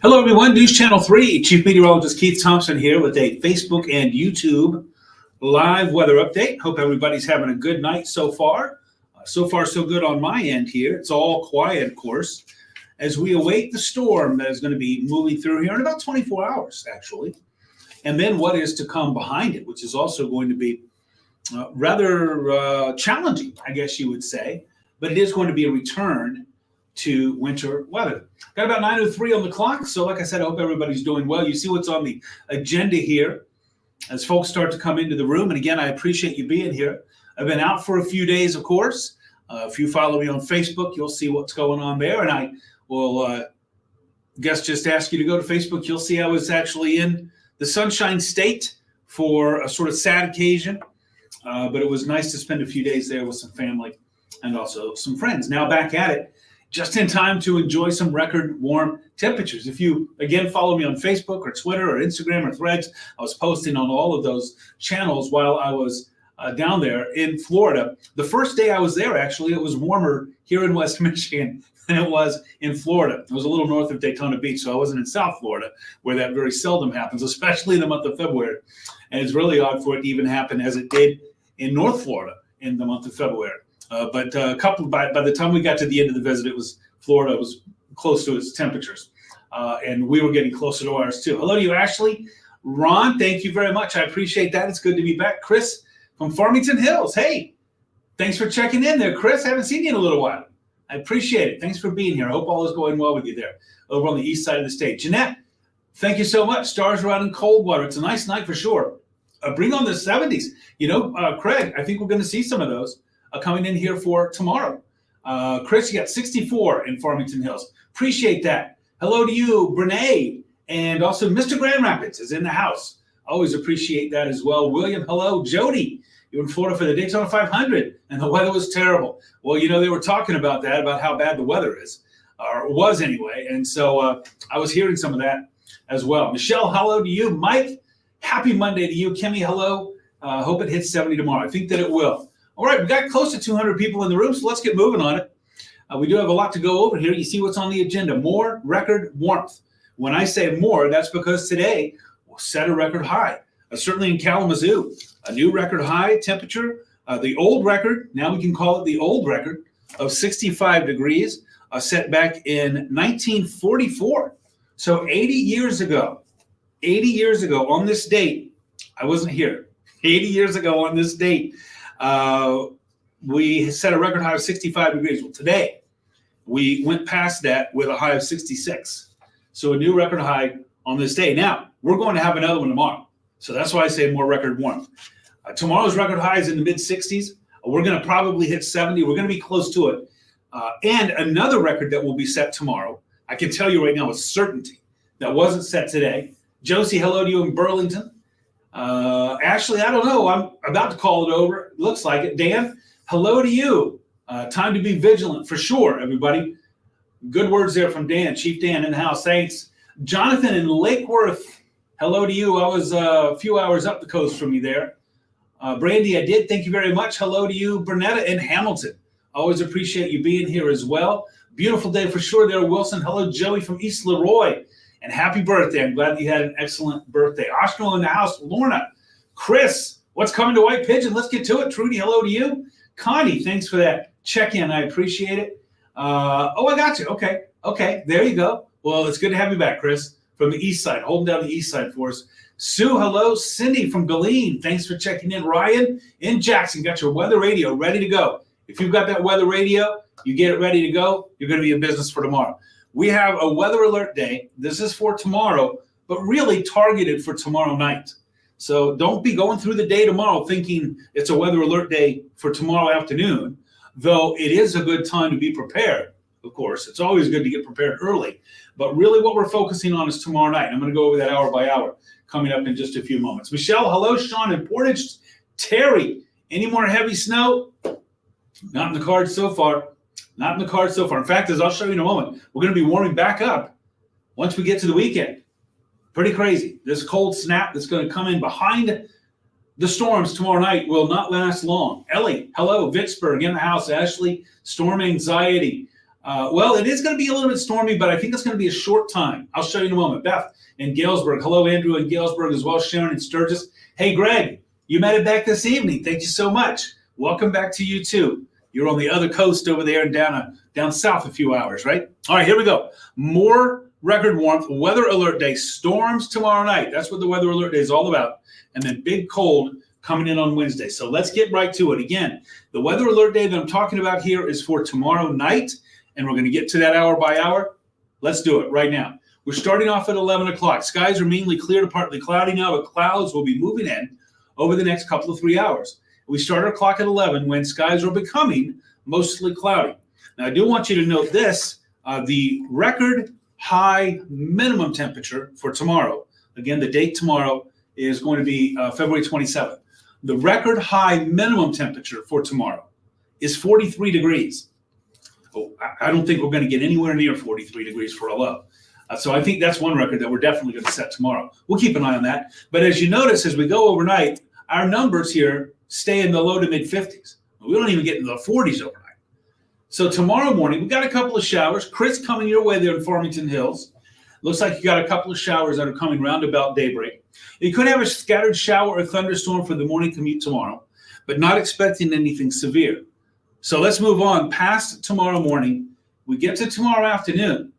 Hello, everyone. News Channel 3, Chief Meteorologist Keith Thompson here with a Facebook and YouTube live weather update. Hope everybody's having a good night so far. So far, so good on my end here. It's all quiet, of course, as we await the storm that is going to be moving through here in about 24 hours, actually. And then what is to come behind it, which is also going to be rather challenging, I guess you would say. But it is going to be a return to winter weather. Got about 9:03 on the clock. So like I said, I hope everybody's doing well. You see what's on the agenda here as folks start to come into the room. And again, I appreciate you being here. I've been out for a few days, of course. If you follow me on Facebook, you'll see what's going on there. And I will just ask you to go to Facebook. You'll see I was actually in the Sunshine State for a sort of sad occasion. But it was nice to spend a few days there with some family and also some friends. Now back at it, just in time to enjoy some record warm temperatures. If you, again, follow me on Facebook or Twitter or Instagram or Threads, I was posting on all of those channels while I was down there in Florida. The first day I was there, actually, it was warmer here in West Michigan than it was in Florida. It was a little north of Daytona Beach, so I wasn't in South Florida, where that very seldom happens, especially in the month of February. And it's really odd for it to even happen as it did in North Florida in the month of February. But by the time we got to the end of the visit, Florida was close to its temperatures. And we were getting closer to ours too. Hello to you, Ashley. Ron, thank you very much. I appreciate that. It's good to be back. Chris from Farmington Hills. Hey, thanks for checking in there, Chris. I haven't seen you in a little while. I appreciate it. Thanks for being here. I hope all is going well with you there over on the east side of the state. Jeanette, thank you so much. Stars are out in Coldwater. It's a nice night for sure. Bring on the 70s. You know, Craig, I think we're going to see some of those coming in here for tomorrow. Chris, you got 64 in Farmington Hills. Appreciate that. Hello to you, Brene, and also Mr. Grand Rapids is in the house. Always appreciate that as well. William, hello. Jody, you're in Florida for the Daytona 500, and the weather was terrible. Well, you know, they were talking about that, about how bad the weather is, or was anyway, and so I was hearing some of that as well. Michelle, hello to you. Mike, happy Monday to you. Kimmy, hello. Hope it hits 70 tomorrow. I think that it will. All right, we got close to 200 people in the room, so let's get moving on it. We do have a lot to go over here. You see what's on the agenda. More record warmth. When I say more, that's because today we'll set a record high. Certainly in Kalamazoo, a new record high temperature. The old record, now we can call it the old record, of 65 degrees, set back in 1944. So 80 years ago on this date, I wasn't here. 80 years ago on this date, we set a record high of 65 degrees. Well, today we went past that with a high of 66. So a new record high on this day. Now, we're going to have another one tomorrow. So that's why I say more record warmth. Tomorrow's record high is in the mid 60s. We're going to probably hit 70. We're going to be close to it. And another record that will be set tomorrow, I can tell you right now with certainty, that wasn't set today. Josie, hello to you in Burlington. Ashley, I don't know. I'm about to call it over. It looks like it. Dan, hello to you. Time to be vigilant for sure, everybody. Good words there from Dan, Chief Dan in the house. Thanks. Jonathan in Lake Worth, hello to you. I was a few hours up the coast from you there. Brandy, I did. Thank you very much. Hello to you. Bernetta in Hamilton. Always appreciate you being here as well. Beautiful day for sure there, Wilson. Hello, Joey from East Leroy. And happy birthday. I'm glad you had an excellent birthday. Oshnell in the house. Lorna. Chris, what's coming to White Pigeon? Let's get to it. Trudy, hello to you. Connie, thanks for that check-in. I appreciate it. Oh, I got you. Okay. There you go. Well, it's good to have you back, Chris, from the east side, holding down the east side for us. Sue, hello. Cindy from Galeen, thanks for checking in. Ryan in Jackson, got your weather radio ready to go. If you've got that weather radio, you get it ready to go, you're going to be in business for tomorrow. We have a weather alert day. This is for tomorrow, but really targeted for tomorrow night. So don't be going through the day tomorrow thinking it's a weather alert day for tomorrow afternoon, though it is a good time to be prepared, of course. It's always good to get prepared early. But really what we're focusing on is tomorrow night. I'm going to go over that hour by hour coming up in just a few moments. Michelle, hello. Sean in Portage. Terry, any more heavy snow? Not in the cards so far. Not in the cards so far. In fact, as I'll show you in a moment, we're going to be warming back up once we get to the weekend. Pretty crazy. This cold snap that's going to come in behind the storms tomorrow night will not last long. Ellie, hello. Vicksburg in the house. Ashley, storm anxiety. Well, it is going to be a little bit stormy, but I think it's going to be a short time. I'll show you in a moment. Beth in Galesburg. Hello, Andrew in Galesburg as well. Sharon in Sturgis. Hey, Greg, you made it back this evening. Thank you so much. Welcome back to you, too. You're on the other coast over there and down south a few hours, right? All right, here we go. More record warmth, weather alert day, storms tomorrow night. That's what the weather alert day is all about. And then big cold coming in on Wednesday. So let's get right to it. Again, the weather alert day that I'm talking about here is for tomorrow night, and we're going to get to that hour by hour. Let's do it right now. We're starting off at 11 o'clock. Skies are mainly clear to partly cloudy now, but clouds will be moving in over the next couple of 3 hours. We start our clock at 11 when skies are becoming mostly cloudy. Now, I do want you to note this, the record high minimum temperature for tomorrow, again, the date tomorrow is going to be February 27th. The record high minimum temperature for tomorrow is 43 degrees. Oh, I don't think we're going to get anywhere near 43 degrees for a low. So I think that's one record that we're definitely going to set tomorrow. We'll keep an eye on that. But as you notice, as we go overnight, our numbers here stay in the low to mid 50s. We don't even get into the 40s overnight. So tomorrow morning, we've got a couple of showers. Chris, coming your way there in Farmington Hills. Looks like you got a couple of showers that are coming round about daybreak. You could have a scattered shower or thunderstorm for the morning commute tomorrow, but not expecting anything severe. So let's move on past tomorrow morning. We get to tomorrow afternoon.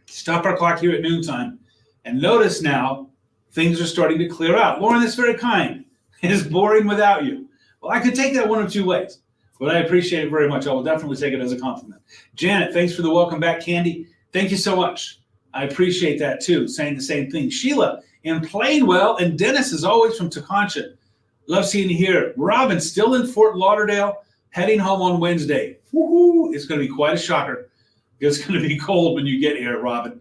Stop our clock here at noontime. And notice now, things are starting to clear out. Lauren, that's very kind. It is boring without you. Well, I could take that one of two ways, but I appreciate it very much. I will definitely take it as a compliment. Janet, thanks for the welcome back. Candy, thank you so much. I appreciate that too, saying the same thing. Sheila in Plainwell, and Dennis, as always, from Teconcha. Love seeing you here. Robin, still in Fort Lauderdale, heading home on Wednesday. Woohoo! It's going to be quite a shocker. It's going to be cold when you get here, Robin.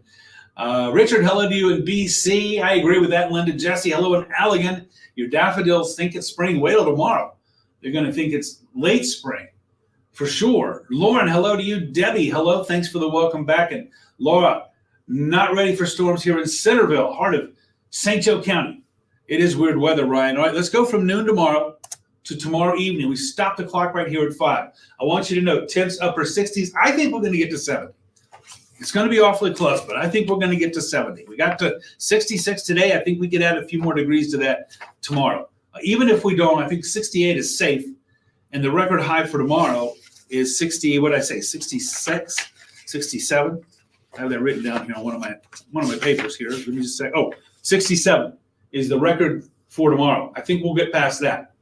Richard, hello to you in BC. I agree with that, Linda. Jesse, hello in Allegan. Your daffodils think it's spring. Wait till tomorrow. They're going to think it's late spring, for sure. Lauren, hello to you. Debbie, hello. Thanks for the welcome back. And Laura, not ready for storms here in Centerville, heart of St. Joe County. It is weird weather, Ryan. All right, let's go from noon tomorrow to tomorrow evening. We stop the clock right here at 5. I want you to note temps upper 60s. I think we're going to get to 70. It's going to be awfully close, but I think we're going to get to 70. We got to 66 today. I think we could add a few more degrees to that tomorrow. Even if we don't, I think 68 is safe. And the record high for tomorrow is 60, what did I say, 66, 67? I have that written down here on one of my papers here. Let me just say, 67 is the record for tomorrow. I think we'll get past that.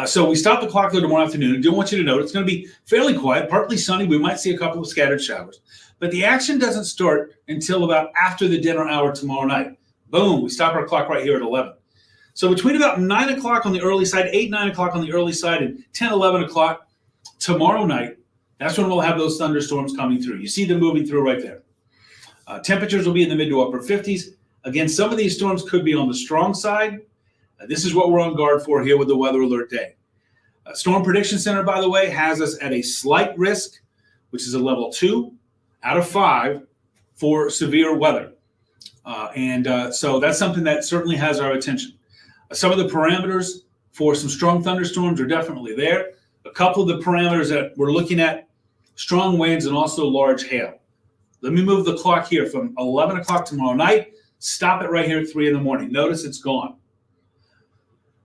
So we stop the clock there tomorrow afternoon. I do want you to note it's going to be fairly quiet, partly sunny. We might see a couple of scattered showers. But the action doesn't start until about after the dinner hour tomorrow night. Boom, we stop our clock right here at 11. So between about 9 o'clock on the early side, 8, 9 o'clock on the early side, and 10, 11 o'clock tomorrow night, that's when we'll have those thunderstorms coming through. You see them moving through right there. Temperatures will be in the mid to upper 50s. Again, some of these storms could be on the strong side. This is what we're on guard for here with the weather alert day. Storm Prediction Center, by the way, has us at a slight risk, which is a level 2 out of 5 for severe weather. So that's something that certainly has our attention. Some of the parameters for some strong thunderstorms are definitely there. A couple of the parameters that we're looking at, strong winds and also large hail. Let me move the clock here from 11 o'clock tomorrow night. Stop it right here at 3 in the morning. Notice it's gone.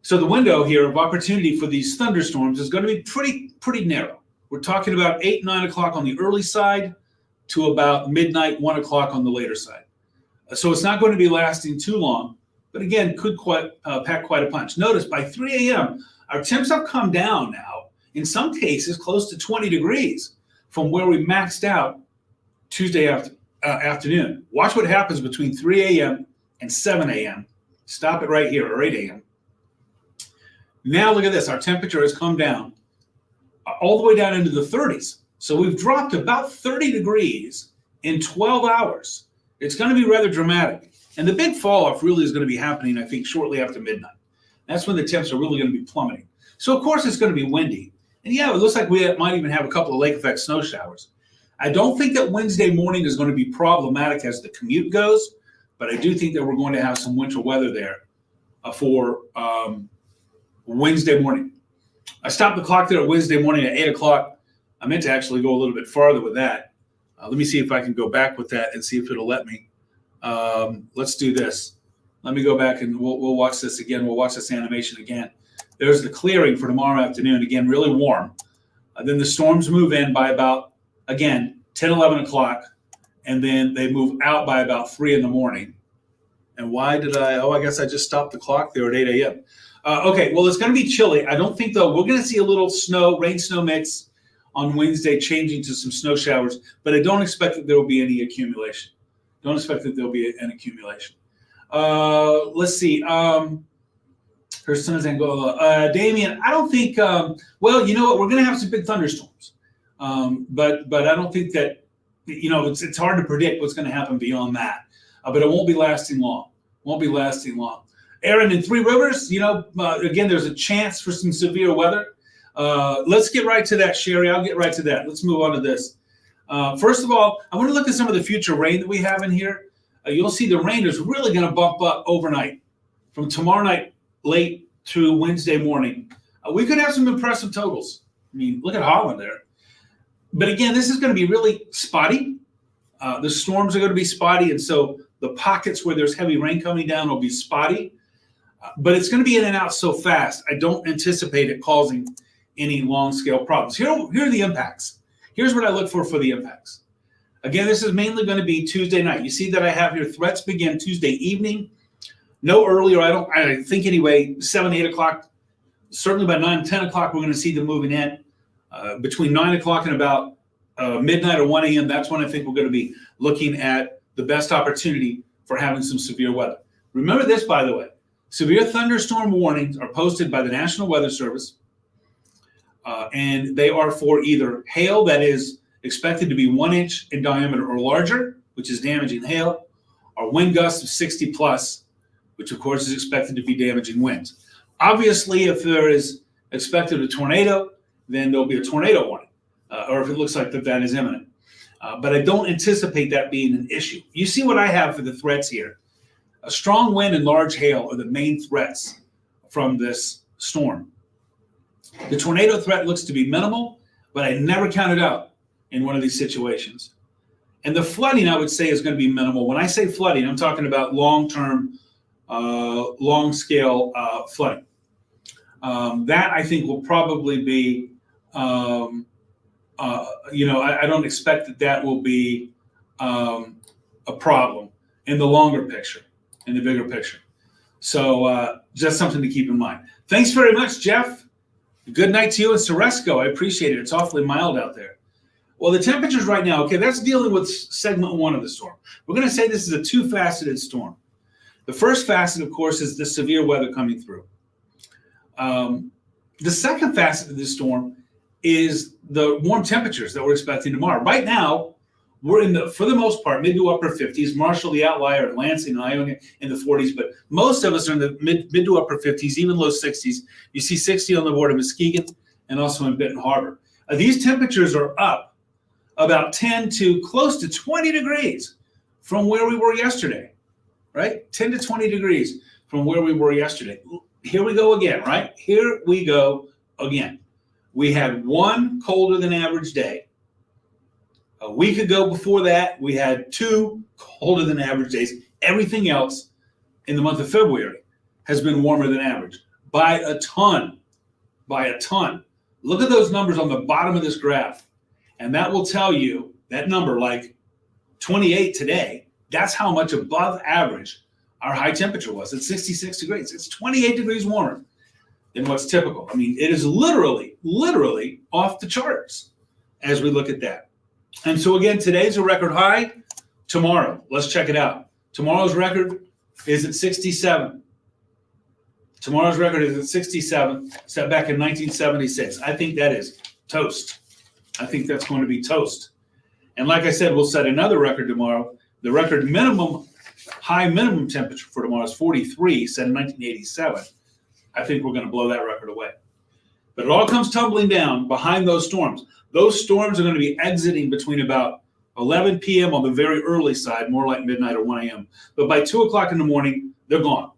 So the window here of opportunity for these thunderstorms is going to be pretty narrow. We're talking about 8, 9 o'clock on the early side to about midnight, 1 o'clock on the later side. So it's not going to be lasting too long, but again, could pack quite a punch. Notice by 3 a.m., our temps have come down now, in some cases, close to 20 degrees from where we maxed out Tuesday afternoon. Watch what happens between 3 a.m. and 7 a.m. Stop it right here, or 8 a.m. Now look at this. Our temperature has come down all the way down into the 30s. So we've dropped about 30 degrees in 12 hours. It's going to be rather dramatic. And the big fall off really is going to be happening, I think, shortly after midnight. That's when the temps are really going to be plummeting. So, of course, it's going to be windy. And, yeah, it looks like we might even have a couple of lake effect snow showers. I don't think that Wednesday morning is going to be problematic as the commute goes, but I do think that we're going to have some winter weather there for Wednesday morning. I stopped the clock there at Wednesday morning at 8 o'clock. I meant to actually go a little bit farther with that. Let me see if I can go back with that and see if it'll let me. Let's do this. Let me go back and we'll watch this again. We'll watch this animation again. There's the clearing for tomorrow afternoon. Again, really warm. Then the storms move in by about, again, 10, 11 o'clock. And then they move out by about 3 in the morning. And why did I guess I just stopped the clock there at 8 a.m. Okay, well, it's going to be chilly. I don't think, though, we're going to see a little rain-snow mix on Wednesday, changing to some snow showers. But I don't expect that there will be any accumulation. Don't expect that there'll be an accumulation. Let's see. Her son's Angola. Damien, I don't think, well, you know what? We're going to have some big thunderstorms. But I don't think that, it's hard to predict what's going to happen beyond that. But it won't be lasting long. Won't be lasting long. Aaron, in Three Rivers, again, there's a chance for some severe weather. Let's get right to that, Sherry. I'll get right to that. Let's move on to this. First of all, I want to look at some of the future rain that we have in here. You'll see the rain is really going to bump up overnight from tomorrow night late to Wednesday morning. We could have some impressive totals. I mean, look at Holland there. But again, this is going to be really spotty. The storms are going to be spotty, and so the pockets where there's heavy rain coming down will be spotty. But it's going to be in and out so fast, I don't anticipate it causing any long-scale problems. Here are the impacts. Here's what I look for the impacts. Again, this is mainly going to be Tuesday night. You see that I have here threats begin Tuesday evening. No earlier, I think anyway, 7, 8 o'clock. Certainly by 9, 10 o'clock, we're going to see them moving in. Between 9 o'clock and about midnight or 1 a.m., that's when I think we're going to be looking at the best opportunity for having some severe weather. Remember this, by the way. Severe thunderstorm warnings are posted by the National Weather Service, and they are for either hail that is expected to be 1 inch in diameter or larger, which is damaging hail, or wind gusts of 60 plus, which of course is expected to be damaging winds. Obviously, if there is expected a tornado, then there'll be a tornado warning, or if it looks like that is imminent. But I don't anticipate that being an issue. You see what I have for the threats here. A strong wind and large hail are the main threats from this storm. The tornado threat looks to be minimal, but I never count it out in one of these situations. And the flooding, I would say, is going to be minimal. When I say flooding, I'm talking about long-term, long-scale flooding. That, I think, will probably be, I don't expect that will be a problem in the longer picture. In the bigger picture. So just something to keep in mind. Thanks very much, Jeff. Good night to you in Ceresco. I appreciate it. It's awfully mild out there. Well, the temperatures right now, okay, that's dealing with segment 1 of the storm. We're going to say this is a two-faceted storm. The first facet, of course, is the severe weather coming through. The second facet of this storm is the warm temperatures that we're expecting tomorrow. Right now, we're for the most part, mid to upper 50s. Marshall, the outlier, and Lansing and Ionia in the 40s, but most of us are in the mid to upper 50s, even low 60s. You see 60 on the board of Muskegon and also in Benton Harbor. These temperatures are up about 10 to close to 20 degrees from where we were yesterday, right? 10 to 20 degrees from where we were yesterday. Here we go again, right? Here we go again. We had one colder than average day. A week ago before that, we had 2 colder than average days. Everything else in the month of February has been warmer than average by a ton, Look at those numbers on the bottom of this graph. And that will tell you that number, like 28 today, that's how much above average our high temperature was. It's 66 degrees. It's 28 degrees warmer than what's typical. I mean, it is literally off the charts as we look at that. And so again, today's a record high. Tomorrow, let's check it out. Tomorrow's record is at 67. Tomorrow's record is at 67, set back in 1976. I think that is toast. I think that's going to be toast. And like I said, we'll set another record tomorrow. The record high minimum temperature for tomorrow is 43, set in 1987. I think we're going to blow that record away. But it all comes tumbling down behind those storms. Those storms are going to be exiting between about 11 p.m. on the very early side, more like midnight or 1 a.m. But by 2 o'clock in the morning, they're gone.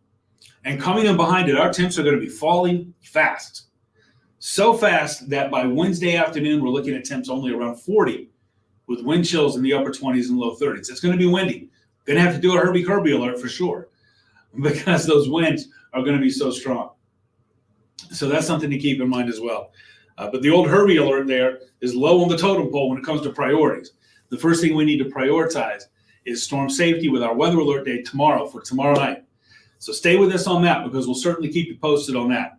And coming in behind it, our temps are going to be falling fast. so fast that by Wednesday afternoon, we're looking at temps only around 40 with wind chills in the upper 20s and low 30s. It's going to be windy. Going to have to do a Herbie alert for sure because those winds are going to be so strong. So that's something to keep in mind as well. But the old Herbie alert there is low on the totem pole when it comes to priorities. The first thing we need to prioritize is storm safety with our weather alert day tomorrow for tomorrow night. So stay with us on that because we'll certainly keep you posted on that.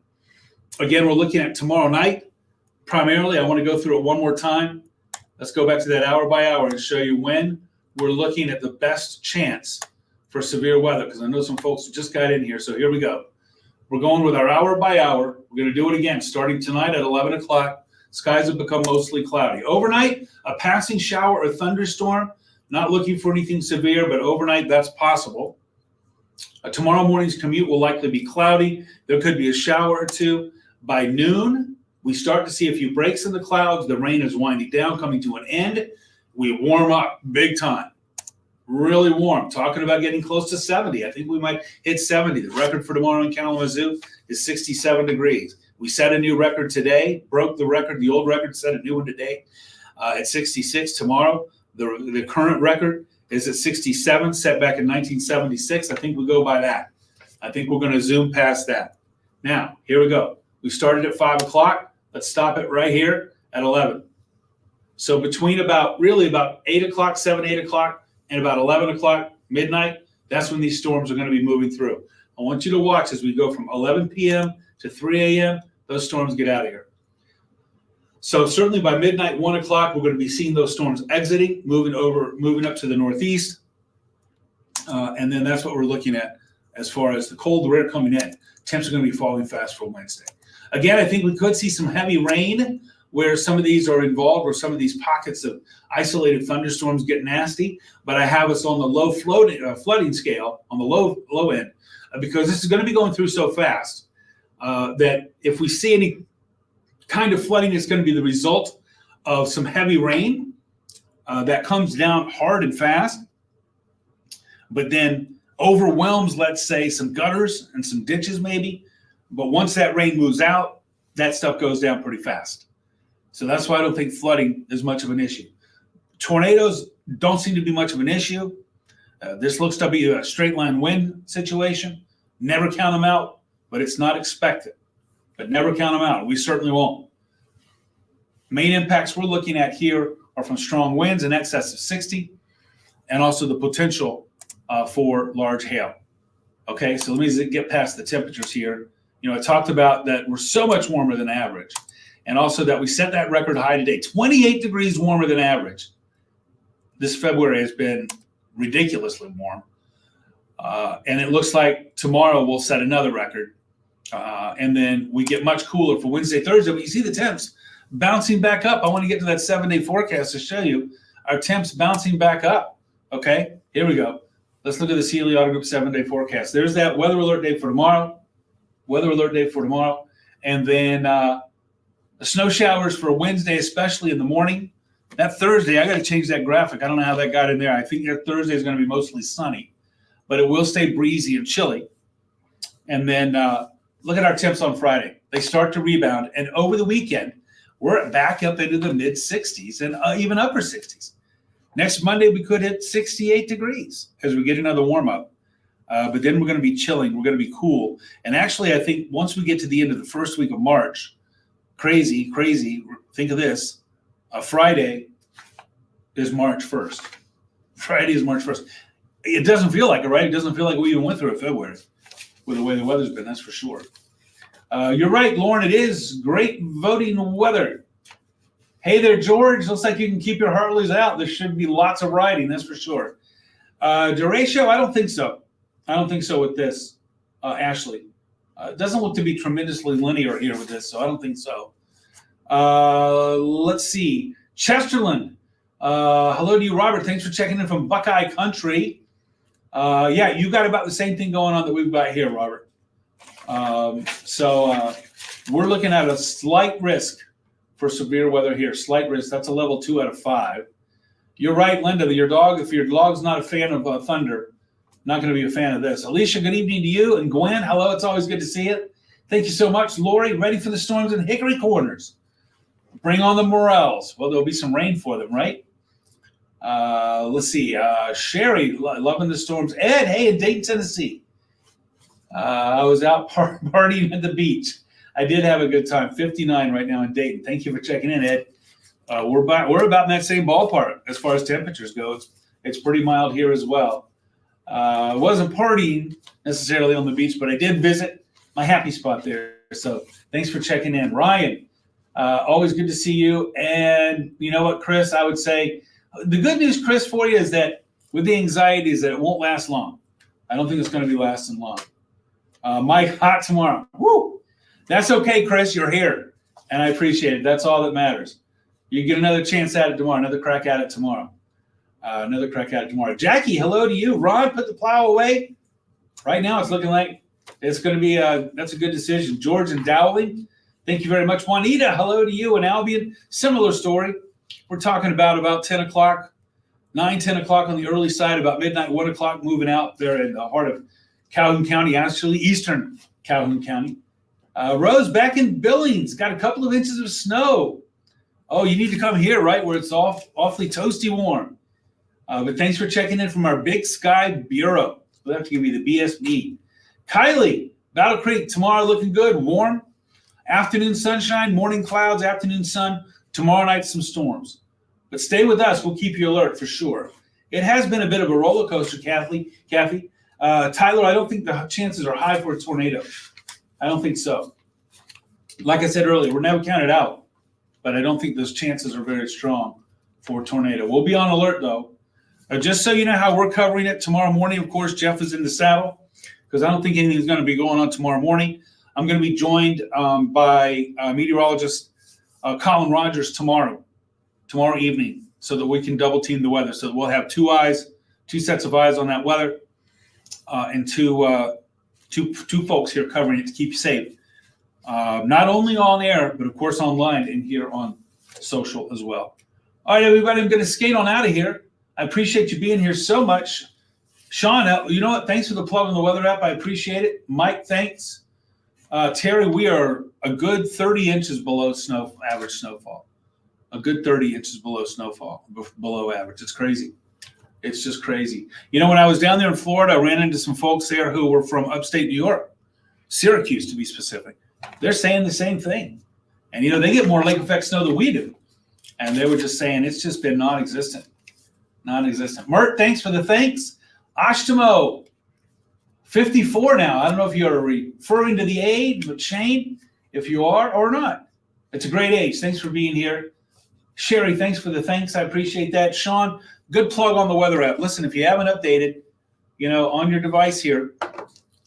Again, we're looking at tomorrow night. Primarily, I want to go through it one more time. Let's go back to that hour by hour and show you when we're looking at the best chance for severe weather because I know some folks just got in here. So here we go. We're going with our hour by hour. We're going to do it again starting tonight at 11 o'clock. Skies have become mostly cloudy. Overnight, a passing shower or thunderstorm. Not looking for anything severe, but overnight that's possible. Tomorrow morning's commute will likely be cloudy. There could be a shower or two. By noon, we start to see a few breaks in the clouds. The rain is winding down, coming to an end. We warm up big time. Really warm. Talking about getting close to 70. I think we might hit 70. The record for tomorrow in Kalamazoo is 67 degrees. We set a new record today, broke the record. The old record set a new one today at 66. Tomorrow, the current record is at 67, set back in 1976. I think we go by that. I think we're going to zoom past that. Now, here we go. We started at 5 o'clock. Let's stop it right here at 11. So between about 8 o'clock, 7, 8 o'clock, and about 11 o'clock, midnight, that's when these storms are going to be moving through. I want you to watch as we go from 11 p.m. to 3 a.m., those storms get out of here. So certainly by midnight, 1 o'clock, we're going to be seeing those storms exiting, moving up to the northeast. And then that's what we're looking at as far as the cold air coming in. Temps are going to be falling fast for Wednesday. Again, I think we could see some heavy rain where some of these are involved, where some of these pockets of isolated thunderstorms get nasty. But I have us on the low flooding scale, on the low end, because this is going to be going through so fast that if we see any kind of flooding, it's going to be the result of some heavy rain that comes down hard and fast, but then overwhelms, let's say, some gutters and some ditches maybe. But once that rain moves out, that stuff goes down pretty fast. So that's why I don't think flooding is much of an issue. Tornadoes don't seem to be much of an issue. This looks to be a straight line wind situation. Never count them out, but it's not expected. But never count them out. We certainly won't. Main impacts we're looking at here are from strong winds in excess of 60 and also the potential for large hail. Okay, so let me get past the temperatures here. I talked about that we're so much warmer than average, and also that we set that record high today, 28 degrees warmer than average. This February has been ridiculously warm, and it looks like tomorrow we'll set another record, and then we get much cooler for Wednesday, Thursday. But you see the temps bouncing back up. I want to get to that 7-day forecast to show you our temps bouncing back up. Okay, here we go. Let's look at the Sealy Auto Group 7-day forecast. There's that weather alert day for tomorrow. And then the snow showers for Wednesday, especially in the morning. That Thursday, I got to change that graphic. I don't know how that got in there. I think that Thursday is going to be mostly sunny, but it will stay breezy and chilly. And then look at our temps on Friday. They start to rebound. And over the weekend, we're back up into the mid 60s and even upper 60s. Next Monday, we could hit 68 degrees as we get another warm up. But then we're going to be chilling. We're going to be cool. And actually, I think once we get to the end of the first week of March, crazy, think of this. Friday is March 1st. Friday is March 1st. It doesn't feel like it, right? It doesn't feel like we even went through a February with the way the weather's been, that's for sure. You're right, Lauren. It is great voting weather. Hey there, George. Looks like you can keep your Harleys out. There should be lots of riding, that's for sure. Duratio, I don't think so. I don't think so with this, Ashley. It doesn't look to be tremendously linear here with this, so I don't think so. Let's see. Chesterland. Hello to you, Robert. Thanks for checking in from Buckeye Country. Yeah, you got about the same thing going on that we've got here, Robert. So we're looking at a slight risk for severe weather here. Slight risk. That's a level 2 out of 5. You're right, Linda. If your dog's not a fan of thunder, not going to be a fan of this. Alicia, good evening to you. And Gwen, hello. It's always good to see you. Thank you so much, Lori. Ready for the storms in Hickory Corners. Bring on the Morels. Well, there'll be some rain for them, right? Let's see. Sherry, loving the storms. Ed, hey, in Dayton, Tennessee. I was out partying at the beach. I did have a good time. 59 right now in Dayton. Thank you for checking in, Ed. We're about in that same ballpark as far as temperatures go. It's pretty mild here as well. I wasn't partying necessarily on the beach, but I did visit my happy spot there. So thanks for checking in. Ryan, always good to see you. And you know what, Chris, I would say the good news, Chris, for you is that with the anxiety is that it won't last long. I don't think it's going to be lasting long. Mike, hot tomorrow. Woo! That's okay, Chris. You're here, and I appreciate it. That's all that matters. You get another chance at it tomorrow, another crack at it tomorrow. Jackie, hello to you. Ron, put the plow away. Right now, it's looking like it's going to be that's a good decision. George and Dowling, thank you very much. Juanita, hello to you. And Albion, similar story. We're talking about 10 o'clock, 10 o'clock on the early side, about midnight, 1 o'clock, moving out there in the heart of Calhoun County, actually eastern Calhoun County. Rose, back in Billings, got a couple of inches of snow. Oh, you need to come here, right, where it's awfully toasty warm. But thanks for checking in from our Big Sky Bureau. We'll have to give you the BSB. Kylie, Battle Creek, tomorrow looking good, warm. Afternoon sunshine, morning clouds, afternoon sun. Tomorrow night, some storms. But stay with us. We'll keep you alert for sure. It has been a bit of a roller coaster, Kathy. Tyler, I don't think the chances are high for a tornado. I don't think so. Like I said earlier, we're never counted out. But I don't think those chances are very strong for a tornado. We'll be on alert, though. Just so you know how we're covering it tomorrow morning, of course, Jeff is in the saddle because I don't think anything's going to be going on tomorrow morning. I'm going to be joined by meteorologist Colin Rogers tomorrow evening so that we can double team the weather. So we'll have two sets of eyes on that weather and two folks here covering it to keep you safe. Not only on air, but of course online and here on social as well. All right, everybody, I'm going to skate on out of here. I appreciate you being here so much. Sean, you know what? Thanks for the plug on the weather app. I appreciate it. Mike, thanks. Terry, we are a good 30 inches below average snowfall. A good 30 inches below snowfall, below average. It's crazy. It's just crazy. You know, when I was down there in Florida, I ran into some folks there who were from upstate New York, Syracuse to be specific. They're saying the same thing. And, you know, they get more lake effect snow than we do. And they were just saying it's just been non-existent. Mert, thanks for the thanks. Ashtamo, 54 now. I don't know if you're referring to the age, but Shane, if you are or not. It's a great age. Thanks for being here. Sherry, thanks for the thanks. I appreciate that. Sean, good plug on the weather app. Listen, if you haven't updated, you know, on your device here,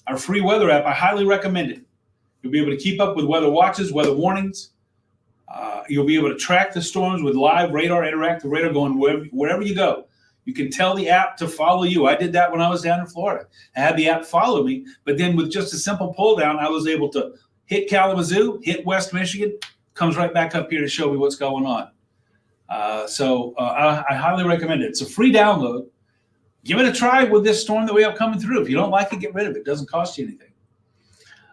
our free weather app, I highly recommend it. You'll be able to keep up with weather watches, weather warnings. You'll be able to track the storms with live radar, interactive radar going wherever you go. You can tell the app to follow you. I did that when I was down in Florida. I had the app follow me, but then with just a simple pull down, I was able to hit Kalamazoo, hit West Michigan, comes right back up here to show me what's going on. So I highly recommend it. It's a free download. Give it a try with this storm that we have coming through. If you don't like it, get rid of it. It doesn't cost you anything.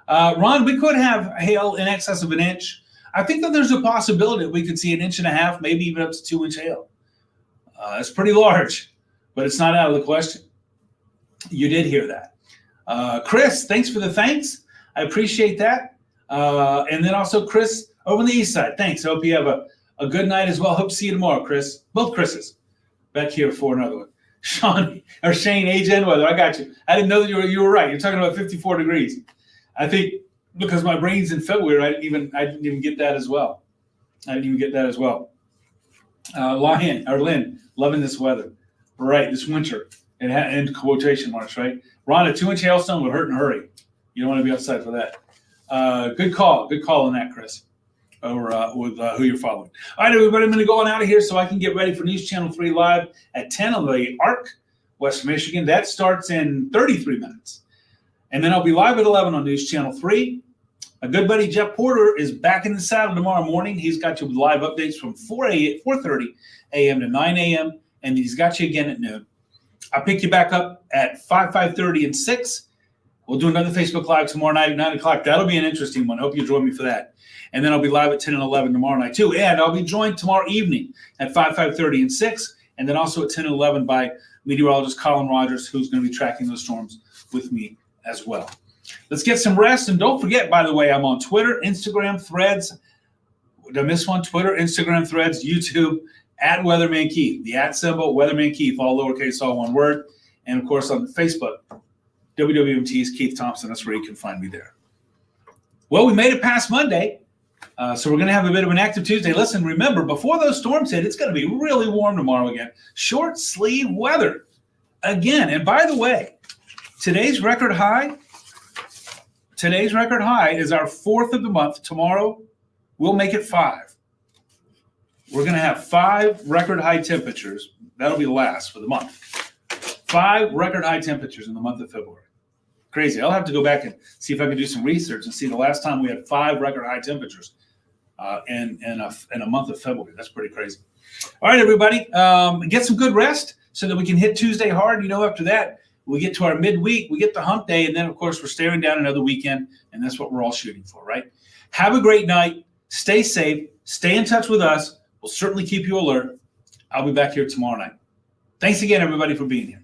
Ron, we could have hail in excess of an inch. I think that there's a possibility that we could see 1.5 inches, maybe even up to 2-inch hail. It's pretty large, but it's not out of the question. You did hear that. Chris, thanks for the thanks. I appreciate that. And then also Chris over on the east side. Thanks. I hope you have a good night as well. Hope to see you tomorrow, Chris. Both Chris's back here for another one. Shane, age and weather. I got you. I didn't know that you were right. You're talking about 54 degrees. I think because my brain's in February, I didn't even get that as well. Lynn, loving this weather. Right, this winter. And end quotation marks, right? Ron, a 2-inch hailstone would hurt in a hurry. You don't want to be outside for that. Good call on that, Chris. With who you're following. All right, everybody, I'm going to go on out of here so I can get ready for News Channel 3 Live at 10 on the ARC, West Michigan. That starts in 33 minutes. And then I'll be live at 11 on News Channel 3. My good buddy Jeff Porter is back in the saddle tomorrow morning. He's got you with live updates from 4:30 a.m. to 9 a.m. And he's got you again at noon. I'll pick you back up at 5:30, and 6. We'll do another Facebook Live tomorrow night at 9 o'clock. That'll be an interesting one. Hope you join me for that. And then I'll be live at 10 and 11 tomorrow night too. And I'll be joined tomorrow evening at 5, 5:30, and 6. And then also at 10 and 11 by meteorologist Colin Rogers, who's going to be tracking those storms with me as well. Let's get some rest. And don't forget, by the way, I'm on Twitter, Instagram, Threads. Did I miss one? Twitter, Instagram, Threads, YouTube, at Weatherman Keith. The at symbol, Weatherman Keith, all lowercase, all one word. And, of course, on Facebook, WWMT's Keith Thompson. That's where you can find me there. Well, we made it past Monday, so we're going to have a bit of an active Tuesday. Listen, remember, before those storms hit, it's going to be really warm tomorrow again. Short sleeve weather again. And by the way, today's record high is our 4th of the month. Tomorrow, we'll make it 5. We're going to have 5 record high temperatures. That'll be the last for the month. 5 record high temperatures in the month of February. Crazy. I'll have to go back and see if I can do some research and see the last time we had 5 record high temperatures in a month of February. That's pretty crazy. All right, everybody, get some good rest so that we can hit Tuesday hard. You know, after that, we get to our midweek, we get to hump day, and then, of course, we're staring down another weekend, and that's what we're all shooting for, right? Have a great night. Stay safe. Stay in touch with us. We'll certainly keep you alert. I'll be back here tomorrow night. Thanks again, everybody, for being here.